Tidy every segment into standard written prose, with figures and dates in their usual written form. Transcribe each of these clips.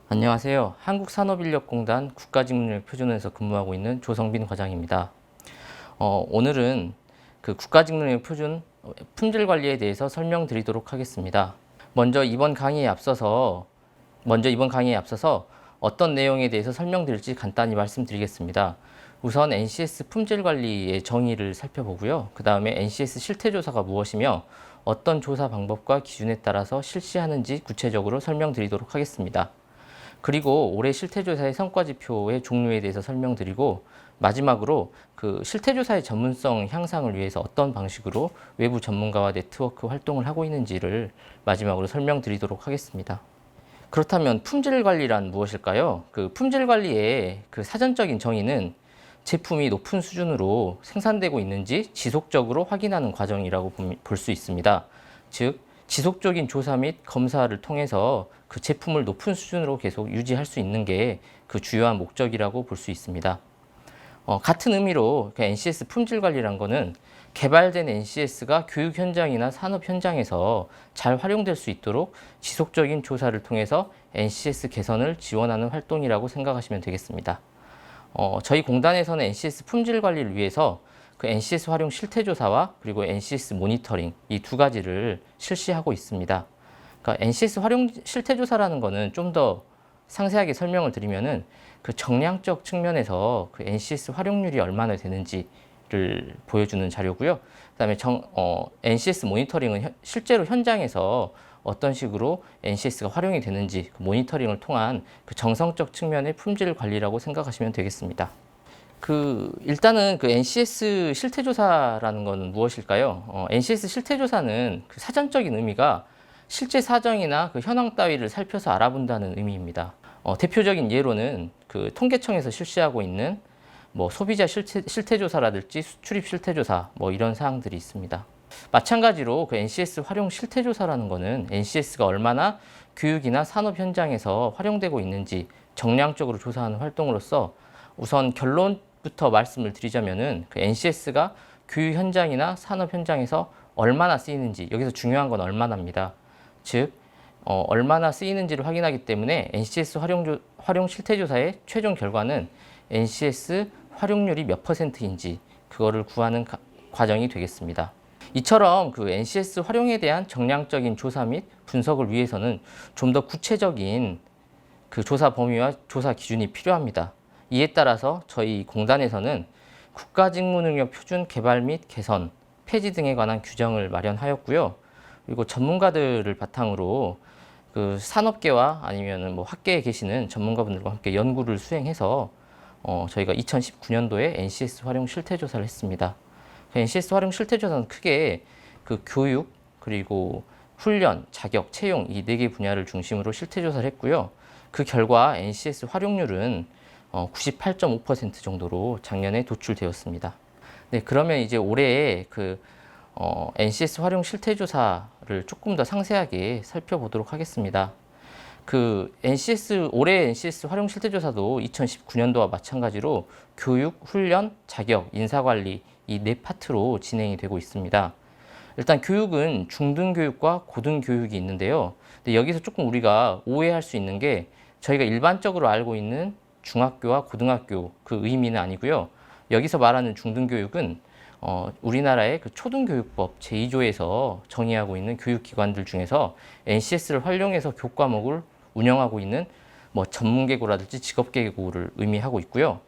안녕하세요. 한국산업인력공단 국가직능력표준원에서 근무하고 있는 조성빈 과장입니다. 오늘은 그 국가직능력표준 품질 관리에 대해서 설명드리도록 하겠습니다. 먼저 이번 강의에 앞서서 어떤 내용에 대해서 설명드릴지 간단히 말씀드리겠습니다. 우선 NCS 품질 관리의 정의를 살펴보고요. 그 다음에 NCS 실태조사가 무엇이며 어떤 조사 방법과 기준에 따라서 실시하는지 구체적으로 설명드리도록 하겠습니다. 그리고 올해 실태조사의 성과지표의 종류에 대해서 설명드리고, 마지막으로 그 실태조사의 전문성 향상을 위해서 어떤 방식으로 외부 전문가와 네트워크 활동을 하고 있는지를 마지막으로 설명드리도록 하겠습니다. 그렇다면 품질 관리란 무엇일까요? 그 품질 관리의 그 사전적인 정의는 제품이 높은 수준으로 생산되고 있는지 지속적으로 확인하는 과정이라고 볼 수 있습니다. 즉, 지속적인 조사 및 검사를 통해서 그 제품을 높은 수준으로 계속 유지할 수 있는 게 그 주요한 목적이라고 볼 수 있습니다. 같은 의미로 그 NCS 품질 관리란 거는 개발된 NCS가 교육 현장이나 산업 현장에서 잘 활용될 수 있도록 지속적인 조사를 통해서 NCS 개선을 지원하는 활동이라고 생각하시면 되겠습니다. 저희 공단에서는 NCS 품질 관리를 위해서 그 NCS 활용 실태조사와 그리고 NCS 모니터링 이 두 가지를 실시하고 있습니다. 그러니까 NCS 활용 실태조사라는 거는 좀 더 상세하게 설명을 드리면은 그 정량적 측면에서 그 NCS 활용률이 얼마나 되는지를 보여주는 자료고요. 그다음에 NCS 모니터링은 실제로 현장에서 어떤 식으로 NCS가 활용이 되는지 그 모니터링을 통한 그 정성적 측면의 품질 관리라고 생각하시면 되겠습니다. 일단은 그 NCS 실태조사라는 것은 무엇일까요? NCS 실태조사는 그 사전적인 의미가 실제 사정이나 그 현황 따위를 살펴서 알아본다는 의미입니다. 대표적인 예로는 그 통계청에서 실시하고 있는 뭐 소비자 실태조사라든지 수출입 실태조사 뭐 이런 사항들이 있습니다. 마찬가지로 그 NCS 활용 실태조사라는 것은 NCS가 얼마나 교육이나 산업 현장에서 활용되고 있는지 정량적으로 조사하는 활동으로서 우선 결론부터 말씀을 드리자면은 그 NCS가 교육 현장이나 산업 현장에서 얼마나 쓰이는지, 여기서 중요한 건 얼마나입니다. 즉 얼마나 쓰이는지를 확인하기 때문에 NCS 활용 실태조사의 최종 결과는 NCS 활용률이 몇 %인지 그거를 구하는 과정이 되겠습니다. 이처럼 그 NCS 활용에 대한 정량적인 조사 및 분석을 위해서는 좀 더 구체적인 그 조사 범위와 조사 기준이 필요합니다. 이에 따라서 저희 공단에서는 국가직무능력 표준 개발 및 개선, 폐지 등에 관한 규정을 마련하였고요. 그리고 전문가들을 바탕으로 그 산업계와 아니면 뭐 학계에 계시는 전문가분들과 함께 연구를 수행해서 저희가 2019년도에 NCS 활용 실태조사를 했습니다. 그 NCS 활용 실태조사는 크게 그 교육, 그리고 훈련, 자격, 채용 이 4개 분야를 중심으로 실태조사를 했고요. 그 결과 NCS 활용률은 98.5% 정도로 작년에 도출되었습니다. 네, 그러면 이제 올해 NCS 활용 실태조사를 조금 더 상세하게 살펴보도록 하겠습니다. 올해 NCS 활용 실태조사도 2019년도와 마찬가지로 교육, 훈련, 자격, 인사관리 이 4파트로 진행이 되고 있습니다. 일단 교육은 중등교육과 고등교육이 있는데요. 근데 여기서 조금 우리가 오해할 수 있는 게 저희가 일반적으로 알고 있는 중학교와 고등학교 그 의미는 아니고요. 여기서 말하는 중등교육은 우리나라의 그 초등교육법 제2조에서 정의하고 있는 교육기관들 중에서 NCS를 활용해서 교과목을 운영하고 있는 뭐 전문계고라든지 직업계고를 의미하고 있고요.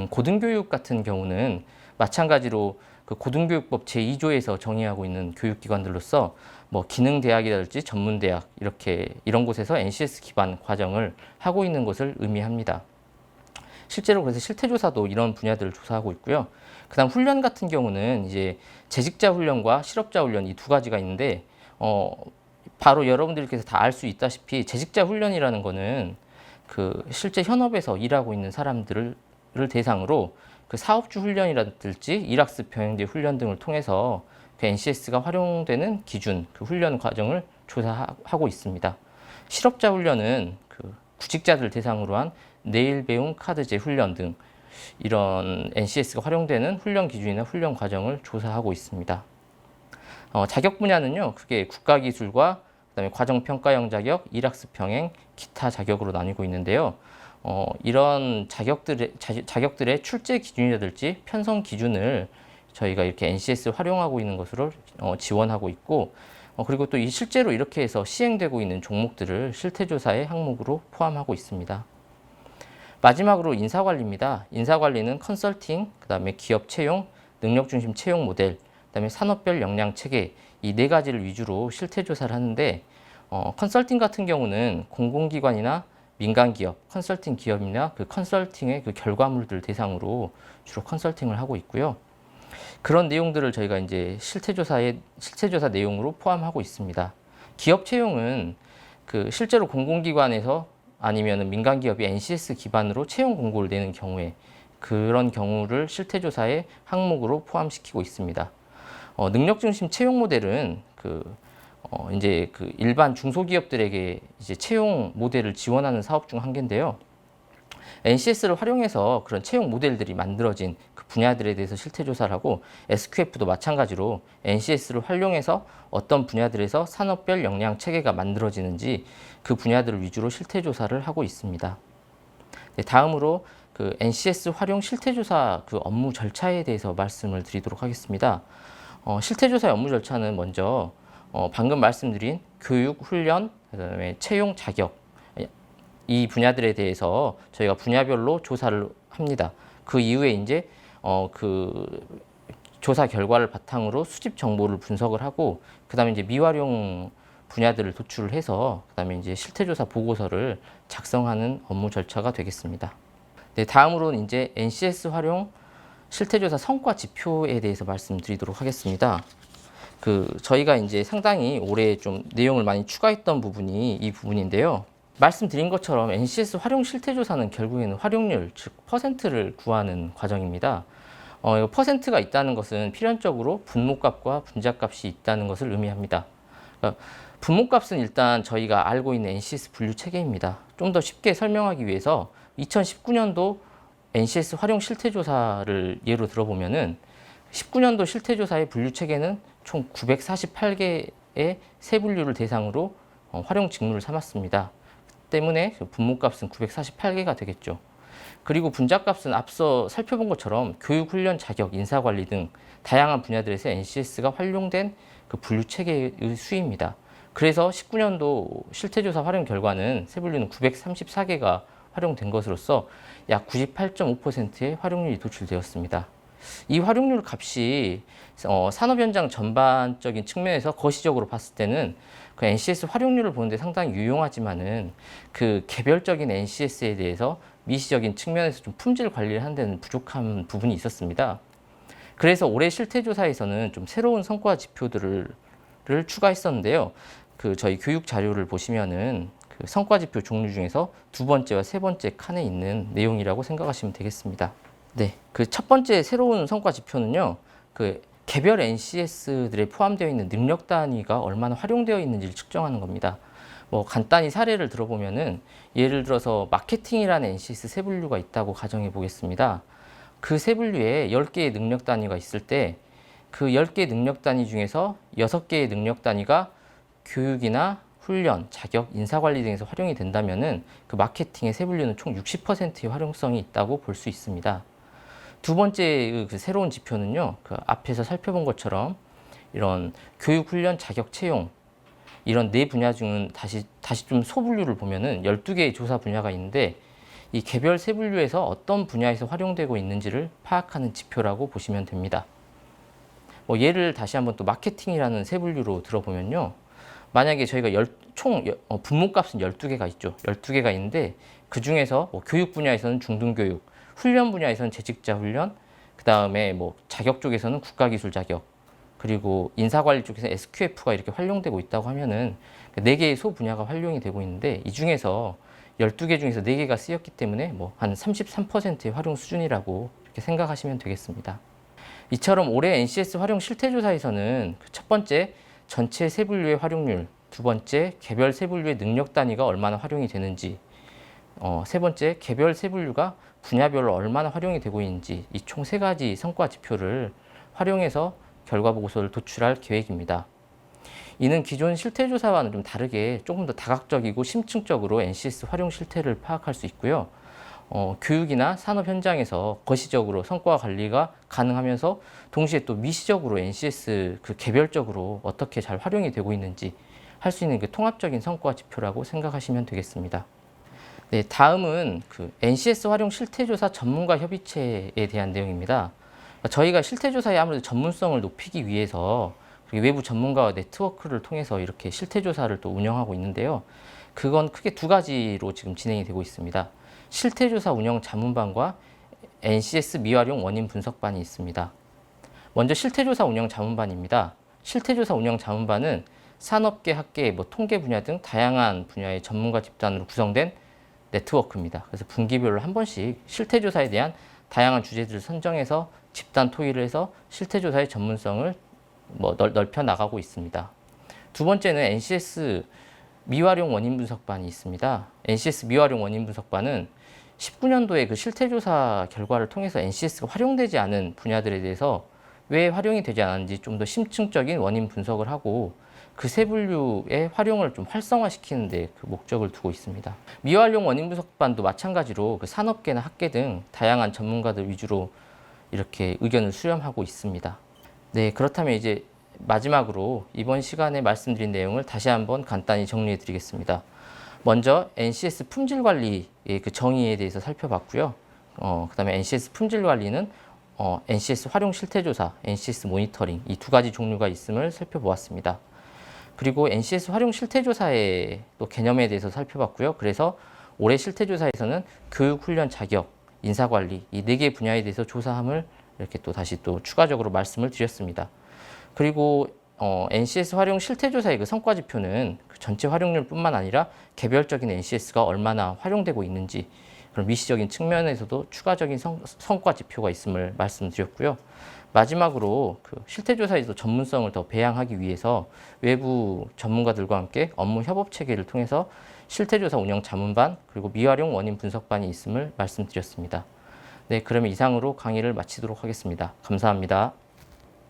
고등교육 같은 경우는 마찬가지로 그 고등교육법 제2조에서 정의하고 있는 교육기관들로서 뭐 기능대학이라든지 전문대학 이런 곳에서 NCS 기반 과정을 하고 있는 것을 의미합니다. 실제로 그래서 실태조사도 이런 분야들을 조사하고 있고요. 그다음 훈련 같은 경우는 이제 재직자 훈련과 실업자 훈련 이 두 가지가 있는데 바로 여러분들께서 다 알 수 있다시피 재직자 훈련이라는 거는 그 실제 현업에서 일하고 있는 사람들을 대상으로 그 사업주 훈련이라든지 일학습 병행제 훈련 등을 통해서 그 NCS가 활용되는 기준, 그 훈련 과정을 조사하고 있습니다. 실업자 훈련은 그 구직자들 대상으로 한 내일 배움 카드제 훈련 등 이런 NCS가 활용되는 훈련 기준이나 훈련 과정을 조사하고 있습니다. 자격 분야는요, 크게 국가기술과 그다음에 과정평가형 자격, 일학습 병행, 기타 자격으로 나뉘고 있는데요. 이런 자격들의 출제 기준이라든지 편성 기준을 저희가 이렇게 NCS 활용하고 있는 것으로 지원하고 있고, 그리고 또 실제로 이렇게 해서 시행되고 있는 종목들을 실태조사의 항목으로 포함하고 있습니다. 마지막으로 인사관리입니다. 인사관리는 컨설팅, 그다음에 기업 채용, 능력중심 채용 모델, 그다음에 산업별 역량 체계, 이 네 가지를 위주로 실태조사를 하는데, 컨설팅 같은 경우는 공공기관이나 민간기업, 컨설팅 기업이나 그 컨설팅의 그 결과물들 대상으로 주로 컨설팅을 하고 있고요. 그런 내용들을 저희가 이제 실태조사 내용으로 포함하고 있습니다. 기업 채용은 그 실제로 공공기관에서 아니면 민간기업이 NCS 기반으로 채용 공고를 내는 경우에 그런 경우를 실태조사의 항목으로 포함시키고 있습니다. 능력중심 채용 모델은 이제 그 일반 중소기업들에게 이제 채용 모델을 지원하는 사업 중 한 개인데요. NCS를 활용해서 그런 채용 모델들이 만들어진 그 분야들에 대해서 실태조사를 하고, SQF도 마찬가지로 NCS를 활용해서 어떤 분야들에서 산업별 역량 체계가 만들어지는지 그 분야들을 위주로 실태조사를 하고 있습니다. 네, 다음으로 그 NCS 활용 실태조사 그 업무 절차에 대해서 말씀을 드리도록 하겠습니다. 실태조사의 업무 절차는 먼저 방금 말씀드린 교육, 훈련, 그다음에 채용, 자격, 이 분야들에 대해서 저희가 분야별로 조사를 합니다. 그 이후에 이제 그 조사 결과를 바탕으로 수집 정보를 분석을 하고, 그다음에 이제 미활용 분야들을 도출을 해서 그다음에 이제 실태조사 보고서를 작성하는 업무 절차가 되겠습니다. 네, 다음으로는 이제 NCS 활용 실태조사 성과 지표에 대해서 말씀드리도록 하겠습니다. 저희가 이제 상당히 올해 좀 내용을 많이 추가했던 부분이 이 부분인데요. 말씀드린 것처럼 NCS 활용 실태조사는 결국에는 활용률, 즉 퍼센트를 구하는 과정입니다. 퍼센트가 있다는 것은 필연적으로 분모값과 분자값이 있다는 것을 의미합니다. 분모값은 일단 저희가 알고 있는 NCS 분류 체계입니다. 좀 더 쉽게 설명하기 위해서 2019년도 NCS 활용 실태조사를 예로 들어보면은 19년도 실태조사의 분류 체계는 총 948개의 세 분류를 대상으로 활용 직무를 삼았습니다. 때문에 분모값은 948개가 되겠죠. 그리고 분자값은 앞서 살펴본 것처럼 교육, 훈련, 자격, 인사관리 등 다양한 분야들에서 NCS가 활용된 그 분류 체계의 수입니다. 그래서 19년도 실태조사 활용 결과는 세 분류는 934개가 활용된 것으로서 약 98.5%의 활용률이 도출되었습니다. 이 활용률 값이 산업 현장 전반적인 측면에서 거시적으로 봤을 때는 그 NCS 활용률을 보는데 상당히 유용하지만은 그 개별적인 NCS에 대해서 미시적인 측면에서 좀 품질 관리를 하는 데는 부족한 부분이 있었습니다. 그래서 올해 실태조사에서는 좀 새로운 성과 지표들을 추가했었는데요. 저희 교육 자료를 보시면은 그 성과 지표 종류 중에서 두 번째와 세 번째 칸에 있는 내용이라고 생각하시면 되겠습니다. 네, 그 첫 번째 새로운 성과 지표는요, 그 개별 NCS들에 포함되어 있는 능력 단위가 얼마나 활용되어 있는지를 측정하는 겁니다. 뭐 간단히 사례를 들어보면은 예를 들어서 마케팅이라는 NCS 세 분류가 있다고 가정해 보겠습니다. 그 세 분류에 10개의 능력 단위가 있을 때 그 10개의 능력 단위 중에서 6개의 능력 단위가 교육이나 훈련, 자격, 인사관리 등에서 활용이 된다면은 그 마케팅의 세 분류는 총 60%의 활용성이 있다고 볼 수 있습니다. 두 번째 그 새로운 지표는요, 그 앞에서 살펴본 것처럼 이런 교육, 훈련, 자격, 채용 이런 네 분야 중은 다시 좀 소분류를 보면은 12개의 조사 분야가 있는데 이 개별 세 분류에서 어떤 분야에서 활용되고 있는지를 파악하는 지표라고 보시면 됩니다. 뭐 예를 다시 한번 또 마케팅이라는 세 분류로 들어보면요, 만약에 저희가 분모값은 12개가 있죠. 12개가 있는데 그 중에서 뭐 교육 분야에서는 중등교육, 훈련 분야에서는 재직자 훈련, 그 다음에 뭐 자격 쪽에서는 국가기술 자격, 그리고 인사관리 쪽에서 SQF가 이렇게 활용되고 있다고 하면은 4개의 소 분야가 활용이 되고 있는데 이 중에서 12개 중에서 4개가 쓰였기 때문에 뭐 한 33%의 활용 수준이라고 이렇게 생각하시면 되겠습니다. 이처럼 올해 NCS 활용 실태조사에서는 첫 번째 전체 세 분류의 활용률, 두 번째 개별 세 분류의 능력 단위가 얼마나 활용이 되는지, 세 번째 개별 세 분류가 분야별로 얼마나 활용이 되고 있는지, 이 총 3가지 성과 지표를 활용해서 결과 보고서를 도출할 계획입니다. 이는 기존 실태조사와는 좀 다르게 조금 더 다각적이고 심층적으로 NCS 활용 실태를 파악할 수 있고요. 교육이나 산업 현장에서 거시적으로 성과 관리가 가능하면서 동시에 또 미시적으로 NCS 그 개별적으로 어떻게 잘 활용이 되고 있는지 할 수 있는 그 통합적인 성과 지표라고 생각하시면 되겠습니다. 네, 다음은 그 NCS 활용 실태조사 전문가 협의체에 대한 내용입니다. 저희가 실태조사의 아무래도 전문성을 높이기 위해서 외부 전문가와 네트워크를 통해서 이렇게 실태조사를 또 운영하고 있는데요. 그건 크게 두 가지로 지금 진행이 되고 있습니다. 실태조사 운영 자문반과 NCS 미활용 원인 분석반이 있습니다. 먼저 실태조사 운영 자문반입니다. 실태조사 운영 자문반은 산업계, 학계, 통계 분야 등 다양한 분야의 전문가 집단으로 구성된 네트워크입니다. 그래서 분기별로 한 번씩 실태조사에 대한 다양한 주제들을 선정해서 집단 토의를 해서 실태조사의 전문성을 넓혀 나가고 있습니다. 두 번째는 NCS 미활용 원인 분석반이 있습니다. NCS 미활용 원인 분석반은 19년도에 그 실태조사 결과를 통해서 NCS가 활용되지 않은 분야들에 대해서 왜 활용이 되지 않았는지 좀 더 심층적인 원인 분석을 하고 그 세 분류의 활용을 좀 활성화시키는 데 그 목적을 두고 있습니다. 미활용 원인 분석반도 마찬가지로 그 산업계나 학계 등 다양한 전문가들 위주로 이렇게 의견을 수렴하고 있습니다. 네, 그렇다면 이제 마지막으로 이번 시간에 말씀드린 내용을 다시 한번 간단히 정리해 드리겠습니다. 먼저 NCS 품질 관리의 그 정의에 대해서 살펴봤고요. 그다음에 NCS 품질 관리는 NCS 활용 실태조사, NCS 모니터링 이 두 가지 종류가 있음을 살펴보았습니다. 그리고 NCS 활용 실태조사의 또 개념에 대해서 살펴봤고요. 그래서 올해 실태조사에서는 교육, 훈련, 자격, 인사관리 이 네 개 분야에 대해서 조사함을 이렇게 또 다시 또 추가적으로 말씀을 드렸습니다. 그리고 NCS 활용 실태조사의 그 성과 지표는 그 전체 활용률뿐만 아니라 개별적인 NCS가 얼마나 활용되고 있는지 그런 미시적인 측면에서도 추가적인 성과 지표가 있음을 말씀드렸고요. 마지막으로 그 실태조사에서 전문성을 더 배양하기 위해서 외부 전문가들과 함께 업무 협업 체계를 통해서 실태조사 운영 자문반 그리고 미활용 원인 분석반이 있음을 말씀드렸습니다. 네, 그러면 이상으로 강의를 마치도록 하겠습니다. 감사합니다.